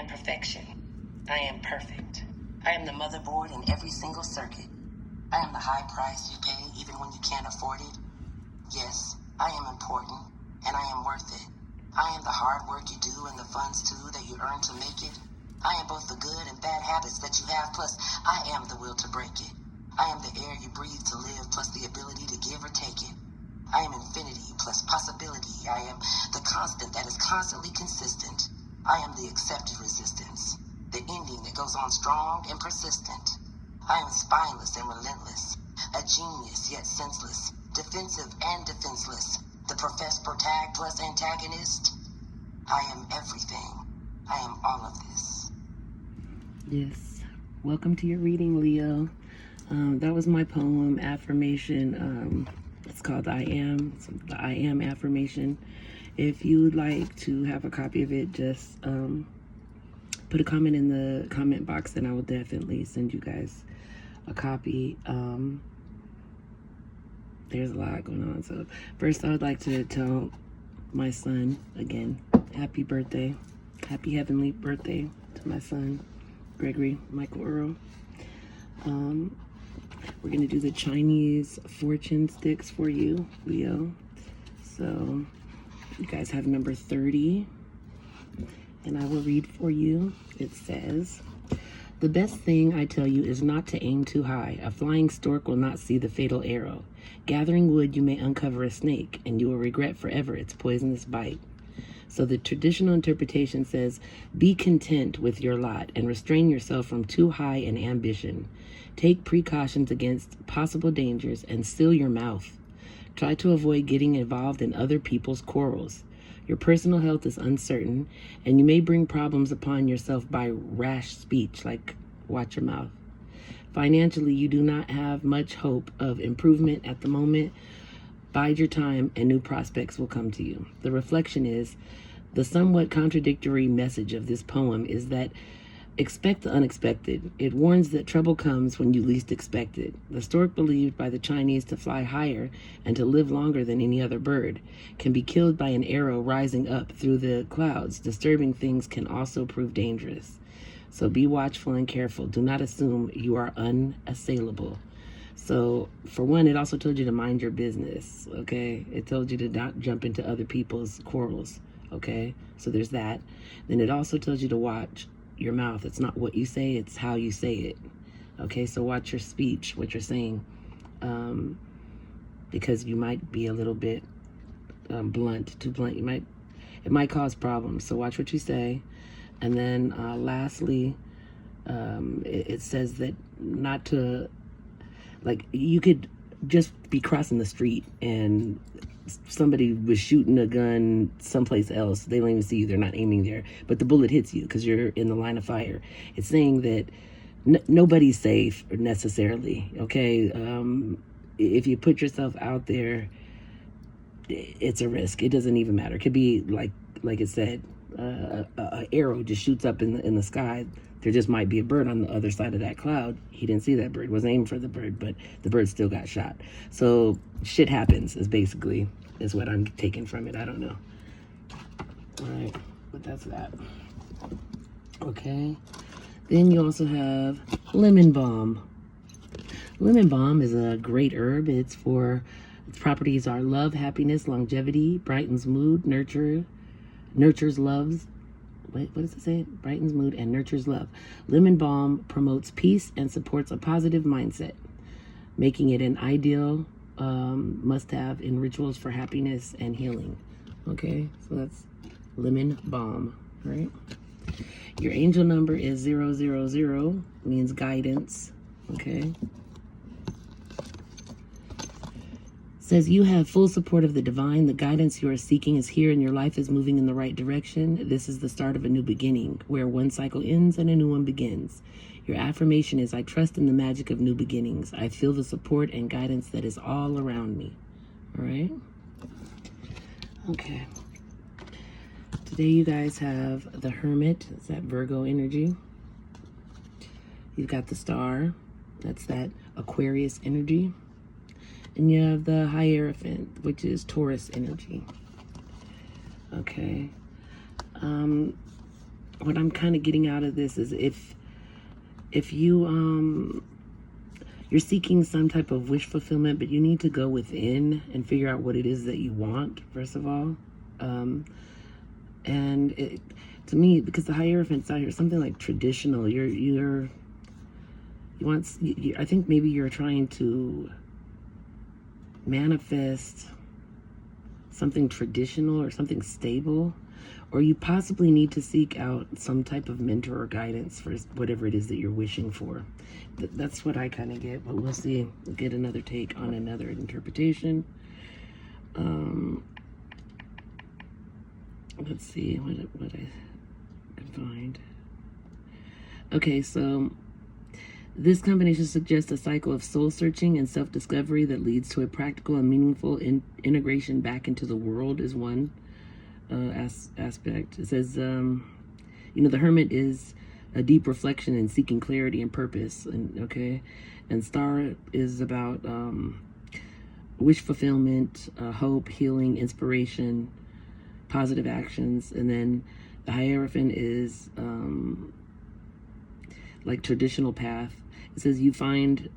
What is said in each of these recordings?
am perfection. I am perfect. I am the motherboard in every single circuit. I am the high price you pay even when you can't afford it. Yes, I am important, and I am worth it. I am the hard work you do and the funds too that you earn to make it. I am both the good and bad habits that you have, plus I am the will to break it. I am the air you breathe to live, plus the ability to give or take it. I am infinity plus possibility. I am the constant that is constantly consistent. I am the accepted resistance, the ending that goes on strong and persistent. I am spineless and relentless, a genius yet senseless, defensive and defenseless, the professed protag plus antagonist. I am everything. I am all of this. Yes. Welcome to your reading, Leo. That was my poem affirmation. It's called I Am. It's the I Am affirmation. If you would like to have a copy of it, just put a comment in the comment box and I will definitely send you guys a copy. There's a lot going on. So first I would like to tell my son again, happy birthday. Happy heavenly birthday to my son, Gregory Michael Earl. We're going to do the Chinese fortune sticks for you, Leo. So you guys have number 30. And I will read for you. It says, the best thing I tell you is not to aim too high. A flying stork will not see the fatal arrow. Gathering wood, you may uncover a snake, and you will regret forever its poisonous bite. So the traditional interpretation says, be content with your lot and restrain yourself from too high an ambition. Take precautions against possible dangers and seal your mouth. Try to avoid getting involved in other people's quarrels. Your personal health is uncertain, and you may bring problems upon yourself by rash speech, like watch your mouth. Financially, you do not have much hope of improvement at the moment. Bide your time, and new prospects will come to you. The reflection is, the somewhat contradictory message of this poem is that expect the unexpected. It warns that trouble comes when you least expect it. The stork, believed by the Chinese to fly higher and to live longer than any other bird, can be killed by an arrow rising up through the clouds. Disturbing things can also prove dangerous. So be watchful and careful. Do not assume you are unassailable. So for one, it also told you to mind your business, okay? It told you to not jump into other people's quarrels, okay? So there's that. Then it also tells you to watch your mouth. It's not what you say, it's how you say it. Okay, so watch your speech, what you're saying, because you might be a little bit blunt, too blunt. It might cause problems. So watch what you say. And then lastly, it says that not to, like, you could just be crossing the street and somebody was shooting a gun someplace else. They don't even see you. They're not aiming there. But the bullet hits you because you're in the line of fire. It's saying that nobody's safe necessarily, okay? If you put yourself out there, it's a risk. It doesn't even matter. It could be like it said, an arrow just shoots up in the sky. There just might be a bird on the other side of that cloud. He didn't see that bird, wasn't aiming for the bird, but the bird still got shot. So shit happens is what I'm taking from it. I don't know. All right, but that's that. Okay. Then you also have lemon balm. Lemon balm is a great herb. Its properties are love, happiness, longevity, brightens mood, nurtures loves. What does it say? Brightens mood and nurtures love. Lemon balm promotes peace and supports a positive mindset, making it an ideal must-have in rituals for happiness and healing. Okay, so that's lemon balm, right? Your angel number is 000, means guidance. Okay. Says you have full support of the divine. The guidance you are seeking is here and your life is moving in the right direction. This is the start of a new beginning where one cycle ends and a new one begins. Your affirmation is, I trust in the magic of new beginnings. I feel the support and guidance that is all around me. All right? Okay. Today you guys have the Hermit. It's that Virgo energy. You've got the Star. That's that Aquarius energy. And you have the Hierophant, which is Taurus energy. Okay. what I'm kind of getting out of this is if you you're seeking some type of wish fulfillment, but you need to go within and figure out what it is that you want, first of all. And to me, because the Hierophant's out here, something like traditional, I think maybe you're trying to manifest something traditional or something stable, or you possibly need to seek out some type of mentor or guidance for whatever it is that you're wishing for. That's what I kind of get, but we'll see. We'll get another take on another interpretation. Let's see what I can find. Okay, so this combination suggests a cycle of soul searching and self-discovery that leads to a practical and meaningful integration back into the world is one aspect. It says, the Hermit is a deep reflection and seeking clarity and purpose. And Star is about wish fulfillment, hope, healing, inspiration, positive actions. And then the Hierophant is like traditional path. It says you find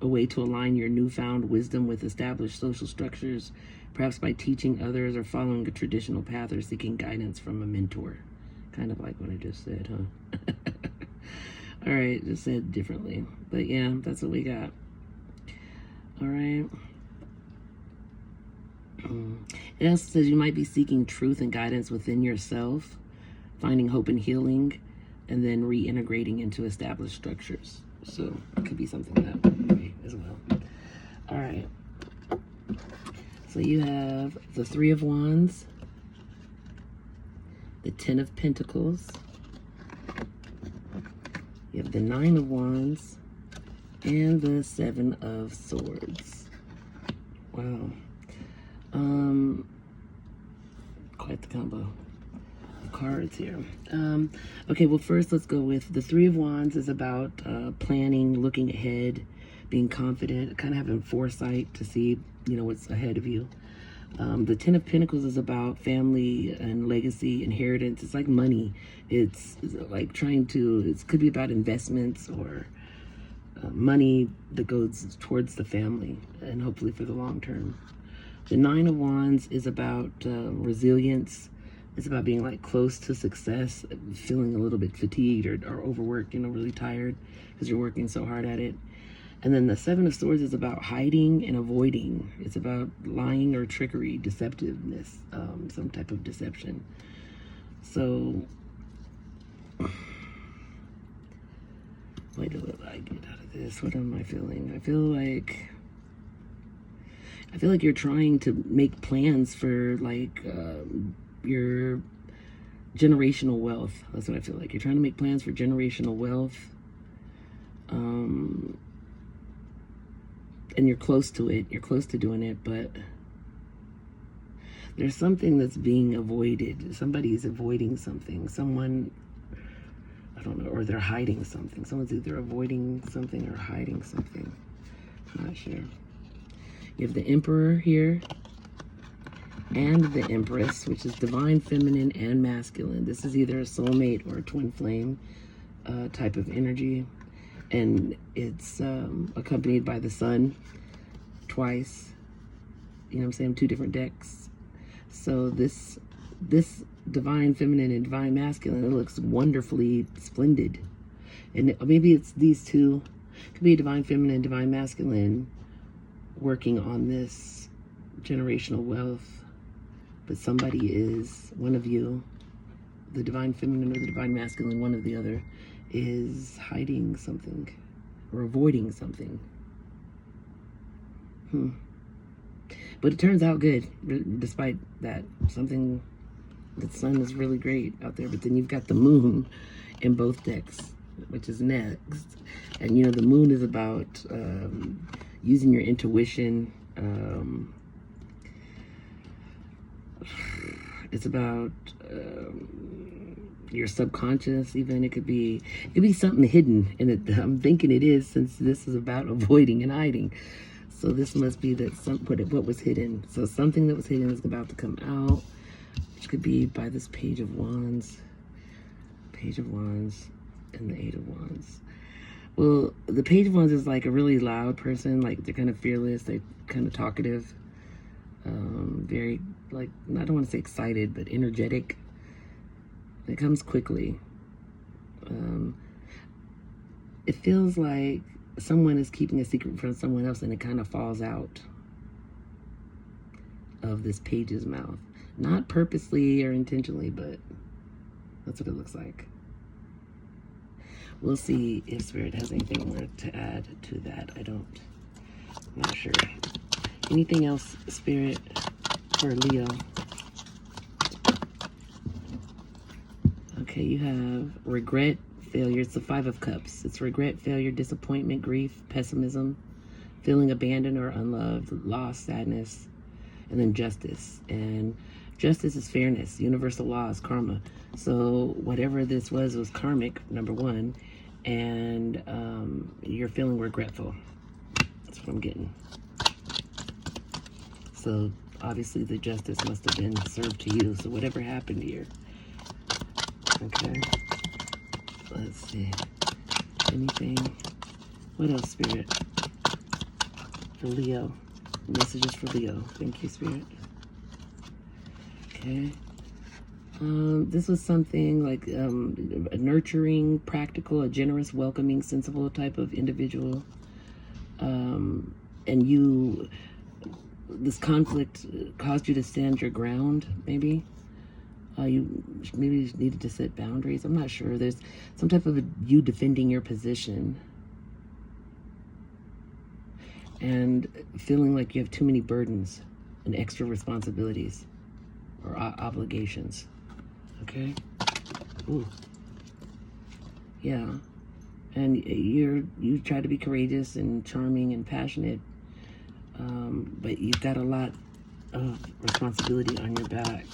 a way to align your newfound wisdom with established social structures, perhaps by teaching others or following a traditional path or seeking guidance from a mentor. Kind of like what I just said, huh? All right, just said differently. But yeah, that's what we got. All right. It also says you might be seeking truth and guidance within yourself, finding hope and healing, and then reintegrating into established structures. So it could be something that way as well. All right. So you have the Three of Wands, the Ten of Pentacles, you have the Nine of Wands, and the Seven of Swords. Wow. Quite the combo of cards here. Okay, well, first let's go with the Three of Wands is about planning, looking ahead, being confident, kind of having foresight to see, what's ahead of you. The Ten of Pentacles is about family and legacy, inheritance. It's like money. It's like it could be about investments or money that goes towards the family and hopefully for the long term. The Nine of Wands is about resilience. It's about being like close to success, feeling a little bit fatigued or overworked, really tired because you're working so hard at it. And then the Seven of Swords is about hiding and avoiding. It's about lying or trickery, deceptiveness, some type of deception. So, what do I get out of this? What am I feeling? I feel like you're trying to make plans for your generational wealth. That's what I feel like. You're trying to make plans for generational wealth. And you're close to it. You're close to doing it, but there's something that's being avoided. Somebody is avoiding something. Someone, I don't know, or they're hiding something. Someone's either avoiding something or hiding something. I'm not sure. You have the Emperor here and the Empress, which is divine feminine and masculine. This is either a soulmate or a twin flame type of energy. And it's accompanied by the Sun twice. You know what I'm saying? Two different decks. So this divine feminine and divine masculine, it looks wonderfully splendid. And maybe it's these two. It could be a divine feminine, divine masculine working on this generational wealth. But somebody is, one of you, the divine feminine or the divine masculine, one or the other, is hiding something or avoiding something. But it turns out good, despite that. The Sun is really great out there, but then you've got the Moon in both decks, which is next. And the Moon is about using your intuition. It's about your subconscious. Even it could be something hidden, and I'm thinking it is, since this is about avoiding and hiding. So this must be that what was hidden. So something that was hidden is about to come out, which could be by this Page of Wands. Page of Wands and the Eight of Wands. Well, the Page of Wands is like a really loud person. Like, they're kind of fearless. They're kind of talkative. Very, like, I don't want to say excited, but energetic. It comes quickly. It feels like someone is keeping a secret from someone else, and it kind of falls out of this page's mouth. Not purposely or intentionally, but that's what it looks like. We'll see if Spirit has anything more to add to that. I'm not sure. Anything else, Spirit, for Leo? Okay, you have regret, failure. It's the Five of Cups. It's regret, failure, disappointment, grief, pessimism, feeling abandoned or unloved, loss, sadness, and then justice. And justice is fairness. Universal law is karma. So whatever this was karmic, number one, and you're feeling regretful. That's what I'm getting. So obviously the justice must have been served to you. So whatever happened here. Okay. Let's see. Anything? What else, Spirit? For Leo. Messages for Leo. Thank you, Spirit. Okay. This was something like a nurturing, practical, a generous, welcoming, sensible type of individual. And this conflict caused you to stand your ground, maybe. You maybe needed to set boundaries. I'm not sure. There's some type of you defending your position. And feeling like you have too many burdens and extra responsibilities or obligations. Okay? Ooh. Yeah. And you try to be courageous and charming and passionate, but you've got a lot of responsibility on your back.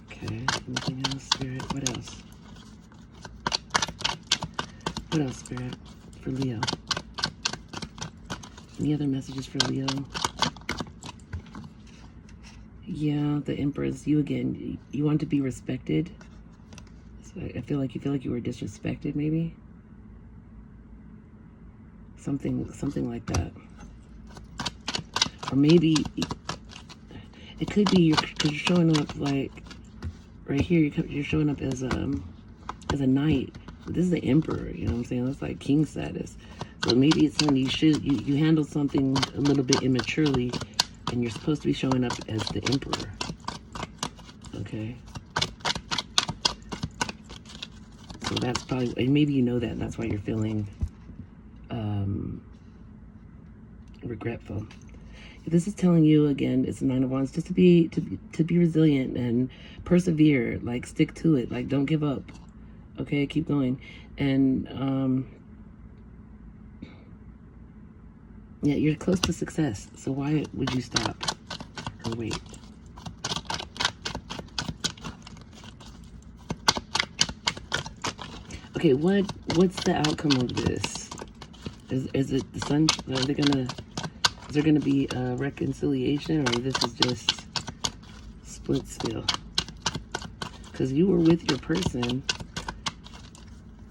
Okay, anything else, Spirit? What else? What else, Spirit? For Leo. Any other messages for Leo? Yeah, the Empress. You again. You want to be respected. So I feel like you were disrespected, maybe. Something like that. Or maybe it could be because you're showing up like right here. You're showing up as a knight. This is the Emperor. You know what I'm saying? That's like king status. So maybe it's something you handled something a little bit immaturely, and you're supposed to be showing up as the Emperor. Okay. So that's probably, and maybe you know that, and that's why you're feeling regretful. This is telling you again, it's the Nine of Wands, just to be resilient and persevere. Like, stick to it. Like, don't give up. Okay, keep going. And yeah, you're close to success. So why would you stop or wait? Okay, what's the outcome of this? Is it the sun? Is there gonna be a reconciliation, or this is just split still? Because you were with your person,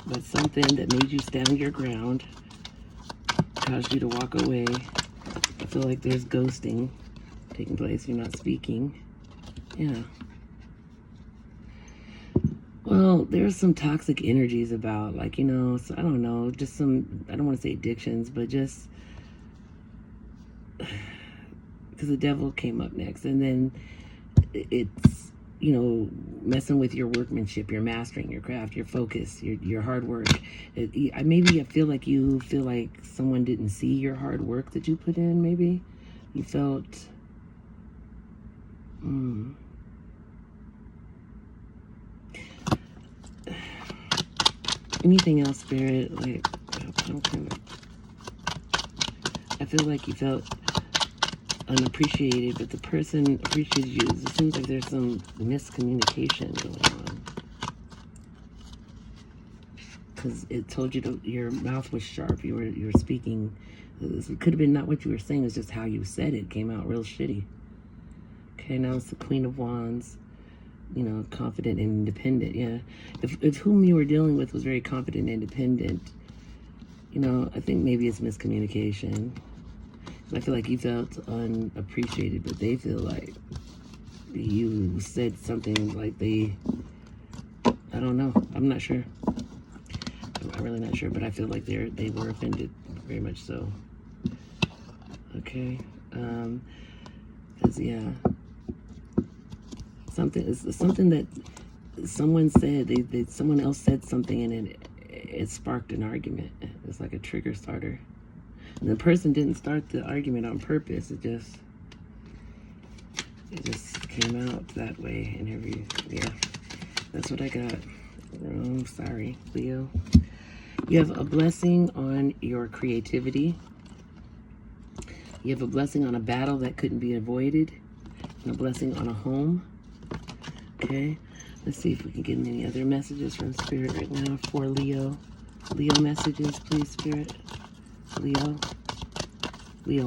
but something that made you stand your ground caused you to walk away. I feel like there's ghosting taking place. You're not speaking. Yeah. Well, there's some toxic energies about, like, you know, so I don't know, just some, I don't want to say addictions, but just because the devil came up next. And then it's, you know, messing with your workmanship, your mastering, your craft, your focus, your hard work. Maybe I feel like you feel like someone didn't see your hard work that you put in, maybe. You felt, anything else, Spirit? Like, I feel like you felt unappreciated, but the person appreciated you. It seems like there's some miscommunication going on. Because it told you your mouth was sharp. You were speaking. It could have been not what you were saying. It's just how you said it came out real shitty. Okay, now it's the Queen of Wands. confident and independent. Yeah. If whom you were dealing with was very confident and independent, I think maybe it's miscommunication. I feel like you felt unappreciated, but they feel like you said something like I don't know. I'm not sure. I'm really not sure, but I feel like they were offended, very much so. Okay. Cause yeah, something that someone said. Someone else said something, and it sparked an argument. It's like a trigger starter. And the person didn't start the argument on purpose. It just came out that way, and yeah, that's what I got. Sorry, Leo. You have a blessing on your creativity. You have a blessing on a battle that couldn't be avoided, and a blessing on a home. Okay, let's see if we can get any other messages from Spirit right now for Leo. Leo messages, please, Spirit. Leo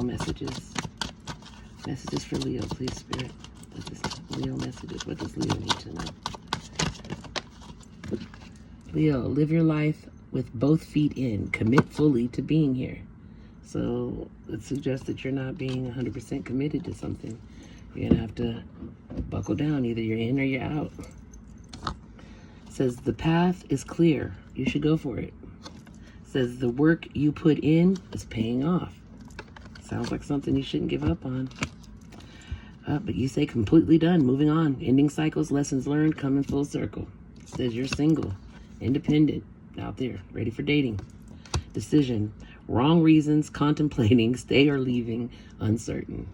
messages. Messages for Leo, please, Spirit. Leo messages. What does Leo need to know? Leo, live your life with both feet in. Commit fully to being here. So it suggests that you're not being 100% committed to something. You're going to have to buckle down. Either you're in or you're out. It says the path is clear. You should go for it. It says the work you put in is paying off. Sounds like something you shouldn't give up on. But you say completely done, moving on. Ending cycles, lessons learned, coming full circle. It says you're single, independent, out there, ready for dating. Decision, wrong reasons, contemplating, stay or leaving, uncertain.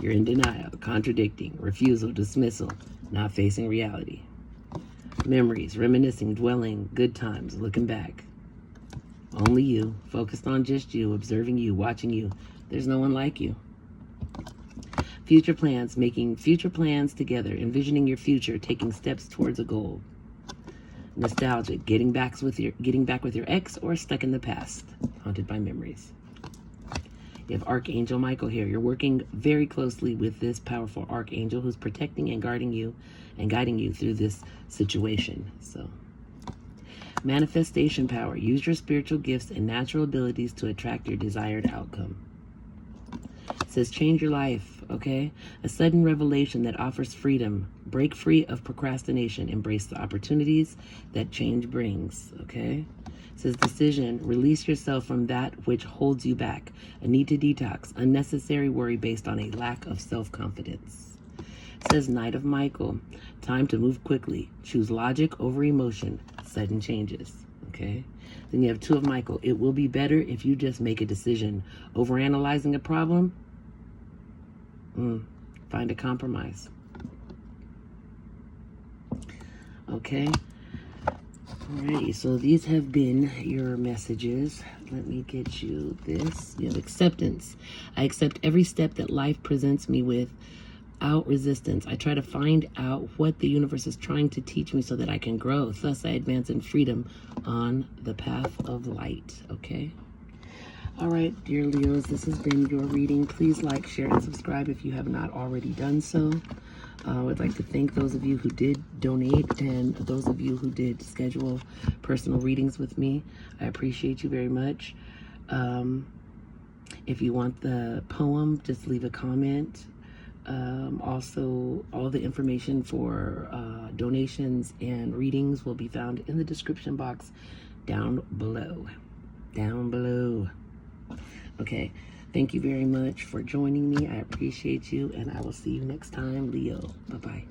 You're in denial, contradicting, refusal, dismissal, not facing reality. Memories, reminiscing, dwelling, good times, looking back. Only you, focused on just you, observing you, watching you. There's no one like you. Future plans, making future plans together, envisioning your future, taking steps towards a goal. Nostalgic, getting back with your ex or stuck in the past, haunted by memories. You have Archangel Michael here. You're working very closely with this powerful Archangel who's protecting and guarding you and guiding you through this situation. So, manifestation power. Use your spiritual gifts and natural abilities to attract your desired outcome. It says change your life, okay? A sudden revelation that offers freedom. Break free of procrastination. Embrace the opportunities that change brings, okay? It says decision. Release yourself from that which holds you back. A need to detox. Unnecessary worry based on a lack of self-confidence. It says Knight of Michael. Time to move quickly. Choose logic over emotion. Sudden changes, okay? Then you have Two of Michael. It will be better if you just make a decision. Overanalyzing a problem? Find a compromise. Okay. Alrighty, so these have been your messages. Let me get you this. You have acceptance. I accept every step that life presents me without resistance. I try to find out what the universe is trying to teach me so that I can grow. Thus, I advance in freedom on the path of light. Okay? All right, dear Leos, this has been your reading. Please like, share, and subscribe if you have not already done so. I would like to thank those of you who did donate and those of you who did schedule personal readings with me. I appreciate you very much. If you want the poem, just leave a comment. Also, all the information for donations and readings will be found in the description box down below. Okay, thank you very much for joining me. I appreciate you, and I will see you next time, Leo. Bye-bye.